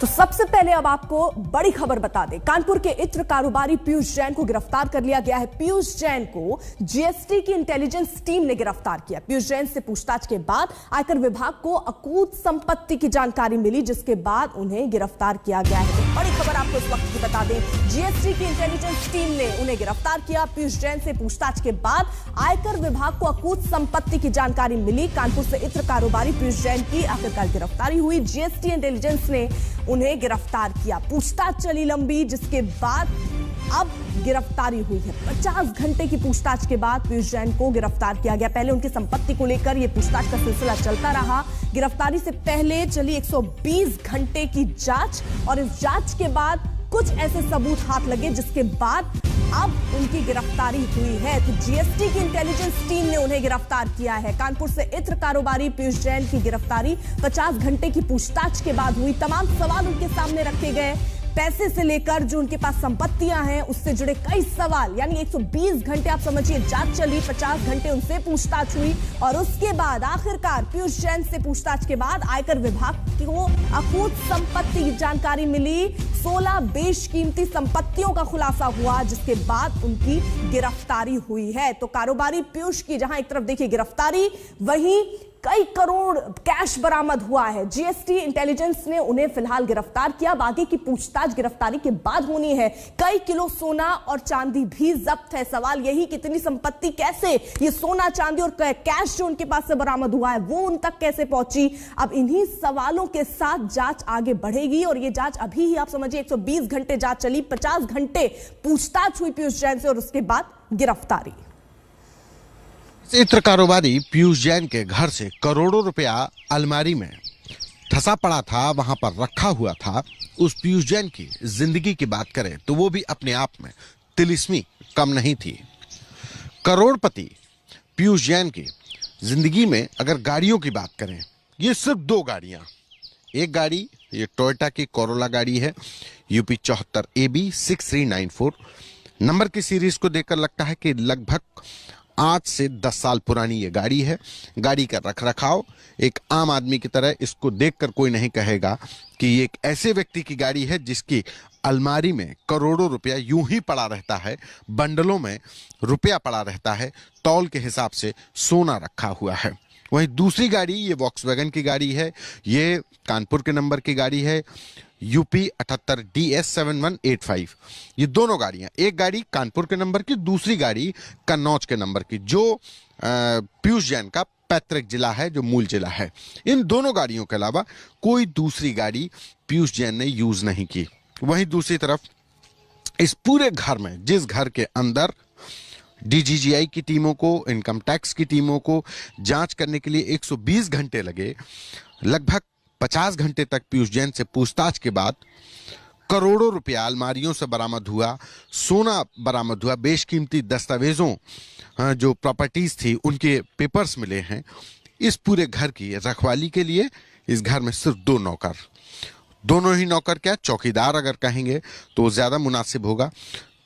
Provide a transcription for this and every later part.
तो सबसे पहले अब आपको बड़ी खबर बता दें, कानपुर के इत्र कारोबारी पीयूष जैन को गिरफ्तार कर लिया गया है। पीयूष जैन को जीएसटी की इंटेलिजेंस टीम ने गिरफ्तार किया। पीयूष जैन से पूछताछ के बाद आयकर विभाग को अकूत संपत्ति की जानकारी मिली, जिसके बाद उन्हें गिरफ्तार किया गया है। तो बड़ी खबर आपको इस वक्त की बता दें, जीएसटी की इंटेलिजेंस टीम ने उन्हें गिरफ्तार किया। पीयूष जैन से पूछताछ के बाद आयकर विभाग को अकूत संपत्ति की जानकारी मिली। कानपुर से इत्र कारोबारी पीयूष जैन की आखिरकार गिरफ्तारी हुई। जीएसटी इंटेलिजेंस ने उन्हें गिरफ्तार किया। पूछताछ चली लंबी, जिसके बाद अब गिरफ्तारी हुई है। 50 घंटे की पूछताछ के बाद पीयूष जैन को गिरफ्तार किया गया। पहले उनकी संपत्ति को लेकर यह पूछताछ का सिलसिला चलता रहा। गिरफ्तारी से पहले चली 120 घंटे की जांच और इस जांच के बाद कुछ ऐसे सबूत हाथ लगे, जिसके बाद अब उनकी गिरफ्तारी हुई है। तो जीएसटी की इंटेलिजेंस टीम ने उन्हें गिरफ्तार किया है। कानपुर से इत्र कारोबारी पीयूष जैन की गिरफ्तारी 50 घंटे की पूछताछ के बाद हुई। तमाम सवाल उनके सामने रखे गए, पैसे से लेकर जो उनके पास संपत्तियां हैं उससे जुड़े कई सवाल, यानी 120 घंटे आप समझिए जांच चली, 50 घंटे उनसे पूछताछ हुई और उसके बाद आखिरकार पीयूष जैन से पूछताछ के बाद आयकर विभाग को अकूत संपत्ति की जानकारी मिली। 16 बेशकीमती संपत्तियों का खुलासा हुआ, जिसके बाद उनकी गिरफ्तारी हुई है। तो कारोबारी पीयूष की जहां एक तरफ देखिए गिरफ्तारी, वहीं कई करोड़ कैश बरामद हुआ है। जीएसटी इंटेलिजेंस ने उन्हें फिलहाल गिरफ्तार किया। आगे की पूछताछ गिरफ्तारी के बाद होनी है। कई किलो सोना और चांदी भी जब्त है। सवाल यही कितनी संपत्ति, कैसे ये सोना चांदी और कैश जो उनके पास से बरामद हुआ है वो उन तक कैसे पहुंची। अब इन्हीं सवालों के साथ जांच आगे बढ़ेगी और ये जांच अभी ही आप समझिए 120 घंटे जांच चली, 50 घंटे पूछताछ हुई पीयूष जैन से और उसके बाद गिरफ्तारी। इत्र कारोबारी पीयूष जैन के घर से करोड़ों रुपया अलमारी में धंसा पड़ा था, वहां पर रखा हुआ था। उस पीयूष जैन की जिंदगी की बात करें तो वो भी अपने आप में तिलिस्मी कम नहीं थी। करोड़पति पीयूष जैन की जिंदगी में अगर गाड़ियों की बात करें, ये सिर्फ 2 गाड़ियां। एक गाड़ी ये टोयोटा की कोरोला गाड़ी है, यूपी 74 AB 6394। नंबर की सीरीज को देखकर लगता है कि लगभग 8 से 10 साल पुरानी ये गाड़ी है। गाड़ी का रखरखाव एक आम आदमी की तरह इसको देखकर कोई नहीं कहेगा कि ये एक ऐसे व्यक्ति की गाड़ी है जिसकी अलमारी में करोड़ों रुपया यूं ही पड़ा रहता है, बंडलों में रुपया पड़ा रहता है, तौल के हिसाब से सोना रखा हुआ है। वहीं दूसरी गाड़ी ये वॉक्सवैगन की गाड़ी है, ये कानपुर के नंबर की गाड़ी है, यूपी 78 DS 7185। ये दोनों गाड़ियां, एक गाड़ी कानपुर के नंबर की, दूसरी गाड़ी कन्नौज के नंबर की, जो पीयूष जैन का पैतृक जिला है, जो मूल जिला है। इन दोनों गाड़ियों के अलावा कोई दूसरी गाड़ी पीयूष जैन ने यूज नहीं की। वहीं दूसरी तरफ इस पूरे घर में, जिस घर के अंदर DGGI की टीमों को, इनकम टैक्स की टीमों को जांच करने के लिए 120 घंटे लगे, लगभग 50 घंटे तक पीयूष जैन से पूछताछ के बाद करोड़ों रुपया अलमारियों से बरामद हुआ, सोना बरामद हुआ, बेशकीमती दस्तावेजों जो प्रॉपर्टीज थी उनके पेपर्स मिले हैं। इस पूरे घर की रखवाली के लिए इस घर में सिर्फ 2 नौकर, दोनों ही नौकर क्या चौकीदार अगर कहेंगे तो ज्यादा मुनासिब होगा।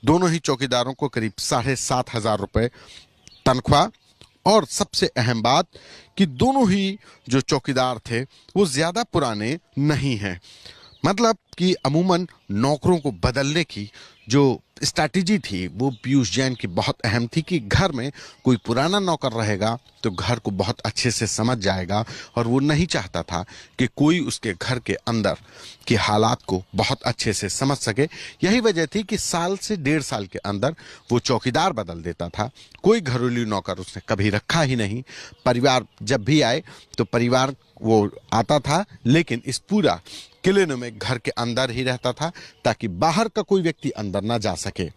दोनों ही चौकीदारों को करीब 7,500 रुपए तनख्वाह, और सबसे अहम बात कि दोनों ही जो चौकीदार थे वो ज्यादा पुराने नहीं हैं। मतलब कि अमूमन नौकरों को बदलने की जो स्ट्रैटेजी थी वो पीयूष जैन की बहुत अहम थी कि घर में कोई पुराना नौकर रहेगा तो घर को बहुत अच्छे से समझ जाएगा, और वो नहीं चाहता था कि कोई उसके घर के अंदर के हालात को बहुत अच्छे से समझ सके। यही वजह थी कि साल से 1.5 साल के अंदर वो चौकीदार बदल देता था। कोई घरेलू नौकर उसने कभी रखा ही नहीं। परिवार जब भी आए तो परिवार वो आता था, लेकिन इस पूरा किले में घर के अंदर ही रहता था ताकि बाहर का कोई व्यक्ति अंदर ना जा सके।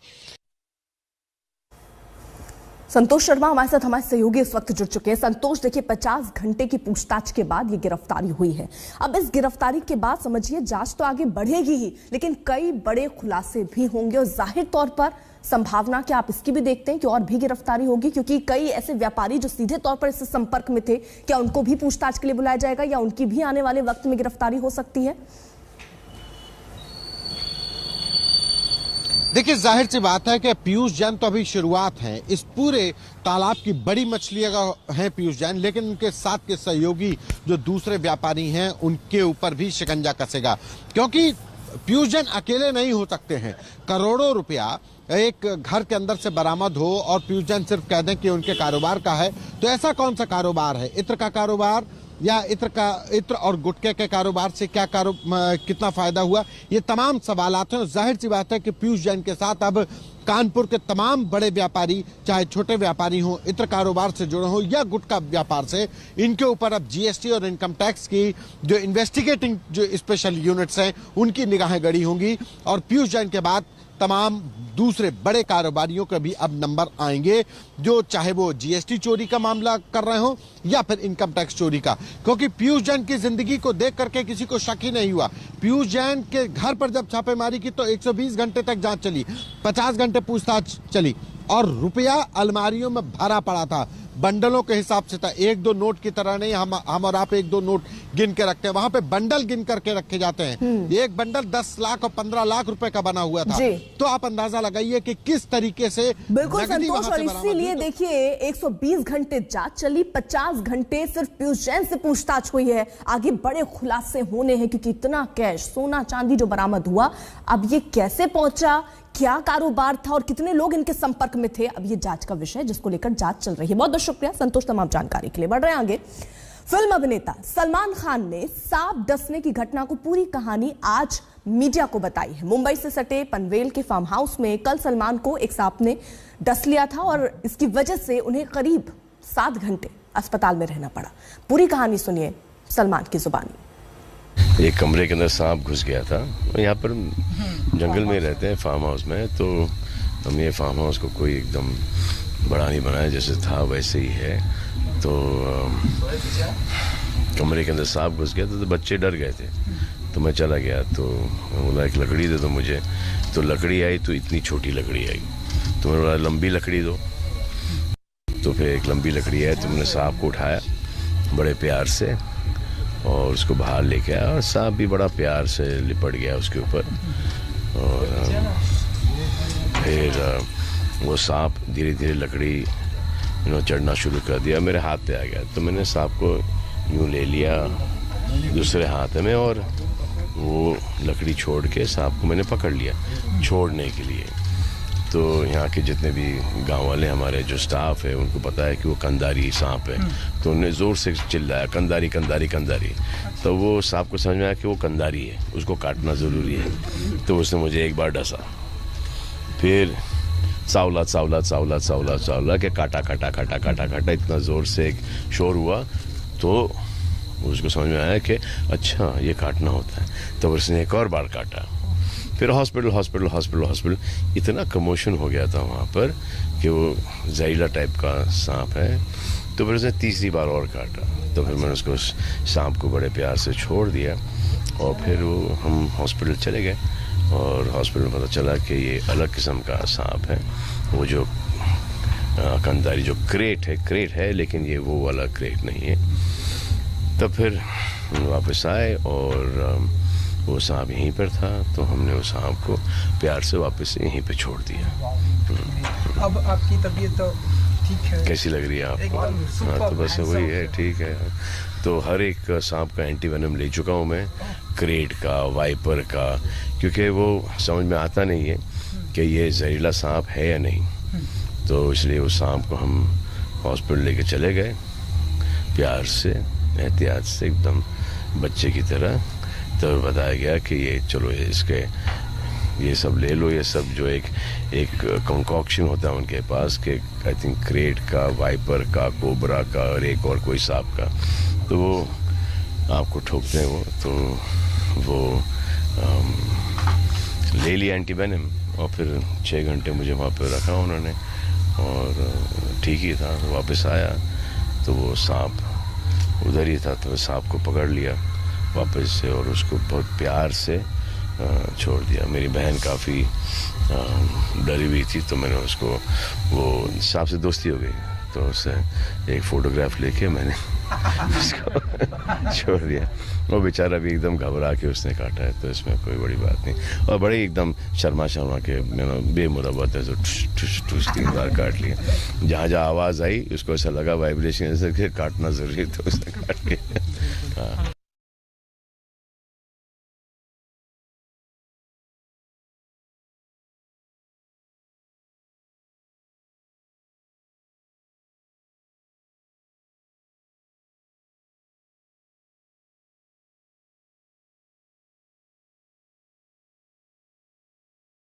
संतोष शर्मा हमारे साथ, हमारे सहयोगी इस वक्त जुड़ चुके हैं। संतोष, देखिए 50 घंटे की पूछताछ के बाद ये गिरफ्तारी हुई है। अब इस गिरफ्तारी के बाद समझिए जांच तो आगे बढ़ेगी ही, लेकिन कई बड़े खुलासे भी होंगे और जाहिर तौर पर संभावना क्या आप इसकी भी देखते हैं कि और भी गिरफ्तारी होगी, क्योंकि कई ऐसे व्यापारी जो सीधे तौर पर इससे संपर्क में थे, क्या उनको भी पूछताछ के लिए बुलाया जाएगा या उनकी भी आने वाले वक्त में गिरफ्तारी हो सकती है? देखिए, जाहिर सी बात है कि पीयूष जैन तो अभी शुरुआत है। इस पूरे तालाब की बड़ी मछलियां हैं पीयूष जैन, लेकिन उनके साथ के सहयोगी जो दूसरे व्यापारी हैं उनके ऊपर भी शिकंजा कसेगा, क्योंकि पीयूष जैन अकेले नहीं हो सकते हैं। करोड़ों रुपया एक घर के अंदर से बरामद हो और पीयूष जैन सिर्फ कह दें कि उनके कारोबार का है, तो ऐसा कौन सा कारोबार है? इत्र का कारोबार या इत्र और गुटखे के कारोबार से कितना फायदा हुआ? ये तमाम सवालात हैं। जाहिर सी बात है कि पीयूष जैन के साथ अब कानपुर के तमाम बड़े व्यापारी, चाहे छोटे व्यापारी हों, इत्र कारोबार से जुड़े हों या गुटखा व्यापार से, इनके ऊपर अब जीएसटी और इनकम टैक्स की जो इन्वेस्टिगेटिंग जो स्पेशल यूनिट्स हैं उनकी निगाहें गड़ी होंगी। और पीयूष जैन के बाद तमाम दूसरे बड़े कारोबारियों के भी अब नंबर आएंगे, जो चाहे वो जीएसटी चोरी का मामला कर रहे हो या फिर इनकम टैक्स चोरी का, क्योंकि पीयूष जैन की जिंदगी को देख करके किसी को शक ही नहीं हुआ। पीयूष जैन के घर पर जब छापेमारी की तो 120 घंटे तक जांच चली, 50 घंटे पूछताछ चली और रुपया अलमारियों में भरा पड़ा था। बंडलों के हिसाब से था, एक दो नोट की तरह नहीं। हम और आप एक दो नोट गिन के रखते हैं, वहां पे बंडल गिन करके रखे जाते हैं। एक बंडल 10 लाख और 15 लाख रुपए का बना हुआ था। तो आप अंदाजा लगाइए कि किस तरीके से बिल्कुल संतोष। और इसीलिए देखिए 120 घंटे जांच चली, 50 घंटे सिर्फ पीयूष जैन से पूछताछ हुई है। आगे बड़े खुलासे होने हैं, क्योंकि इतना कैश, सोना चांदी जो बरामद हुआ, अब ये कैसे पहुंचा, क्या कारोबार था और कितने लोग इनके संपर्क में थे, अब ये जांच का विषय, जिसको लेकर जांच चल रही है। बहुत बहुत शुक्रिया संतोष तमाम जानकारी के लिए। बढ़ रहे हैं आगे। फिल्म अभिनेता सलमान खान ने सांप डसने की घटना को पूरी कहानी आज मीडिया को बताई है। मुंबई से सटे पनवेल के फार्म हाउस में कल सलमान को एक सांप ने डस लिया था और इसकी वजह से उन्हें करीब 7 घंटे अस्पताल में रहना पड़ा। पूरी कहानी सुनिए सलमान की जुबानी। एक कमरे के अंदर सांप घुस गया था। यहाँ पर जंगल में रहते हैं फार्म हाउस में, तो हम ये फार्म हाउस को कोई एकदम बड़ा नहीं बनाया, जैसे था वैसे ही है। तो कमरे के अंदर सांप घुस गया तो बच्चे डर गए थे, तो मैं चला गया। तो बोला एक लकड़ी दे दो मुझे, तो लकड़ी आई तो इतनी छोटी लकड़ी आई, तो मैंने बोला लंबी लकड़ी दो, तो फिर एक लंबी लकड़ी आई। तो मैंने सांप को उठाया बड़े प्यार से और उसको बाहर लेके आया और सांप भी बड़ा प्यार से लिपट गया उसके ऊपर। और फिर वो सांप धीरे धीरे लकड़ी चढ़ना शुरू कर दिया, मेरे हाथ पे आ गया। तो मैंने सांप को यूं ले लिया दूसरे हाथ में और वो लकड़ी छोड़ के सांप को मैंने पकड़ लिया छोड़ने के लिए। तो यहाँ के जितने भी गांव वाले हमारे जो स्टाफ है उनको पता है कि वो कंधारी सांप है, तो उन्होंने ज़ोर से चिल्लाया कंधारी कंधारी कंधारी। तो वो सांप को समझ में आया कि वो कंधारी है, उसको काटना ज़रूरी है। तो उसने मुझे एक बार डसा, फिर सावला सावला सावला सावला सावला के काटा काटा काटा काटा काटा, इतना ज़ोर से एक शोर हुआ। तो उसको समझ में आया कि अच्छा ये काटना होता है। तो उसने एक और बार काटा, फिर हॉस्पिटल हॉस्पिटल हॉस्पिटल हॉस्पिटल, इतना कमोशन हो गया था वहाँ पर कि वो जहरीला टाइप का सांप है। तो फिर उसने तीसरी बार और काटा, तो फिर मैंने उसको सांप को बड़े प्यार से छोड़ दिया और फिर वो हम हॉस्पिटल चले गए और हॉस्पिटल में पता चला कि ये अलग किस्म का सांप है। वो जो कंधारी जो क्रेट है लेकिन ये वो वाला क्रेट नहीं है। तब फिर वापस आए और वो सांप यहीं पर था, तो हमने उस सांप को प्यार से वापस यहीं पे छोड़ दिया। अब आपकी तबीयत तो ठीक है? कैसी लग रही है आपको? हाँ, तो बस वही है, ठीक है। तो हर एक सांप का एंटीवेनम ले चुका हूँ मैं, क्रेट का, वाइपर का, क्योंकि वो समझ में आता नहीं है कि ये जहरीला सांप है या नहीं। तो इसलिए उस सांप को हम हॉस्पिटल लेके चले गए प्यार से, एहतियात से, एकदम बच्चे की तरह। तो बताया गया कि ये चलो इसके ये सब ले लो, ये सब जो एक कंकॉक्शन होता है उनके पास कि आई थिंक क्रेट का, वाइपर का, कोबरा का और एक और कोई सांप का, तो वो आपको ठोकते हैं वो। तो वो ले लिया एंटीवेनम और फिर 6 घंटे मुझे वहाँ पर रखा उन्होंने और ठीक ही था। वापस आया तो वो सांप उधर ही था, तो सांप को पकड़ लिया वापस से और उसको बहुत प्यार से छोड़ दिया। मेरी बहन काफ़ी डरी हुई थी, तो मैंने उसको, वो सांप से दोस्ती हो गई, तो उससे एक फ़ोटोग्राफ लेके मैंने उसको छोड़ दिया। वो बेचारा भी एकदम घबरा के उसने काटा है, तो इसमें कोई बड़ी बात नहीं। और बड़े एकदम शर्मा के बेमुरवत है, तो ठुस ठुस ठुस 3 बार काट लिया। जहाँ जहाँ आवाज़ आई उसको ऐसा लगा वाइब्रेशन ऐसे कि काटना ज़रूरी, तो उसने काट लिया। हाँ।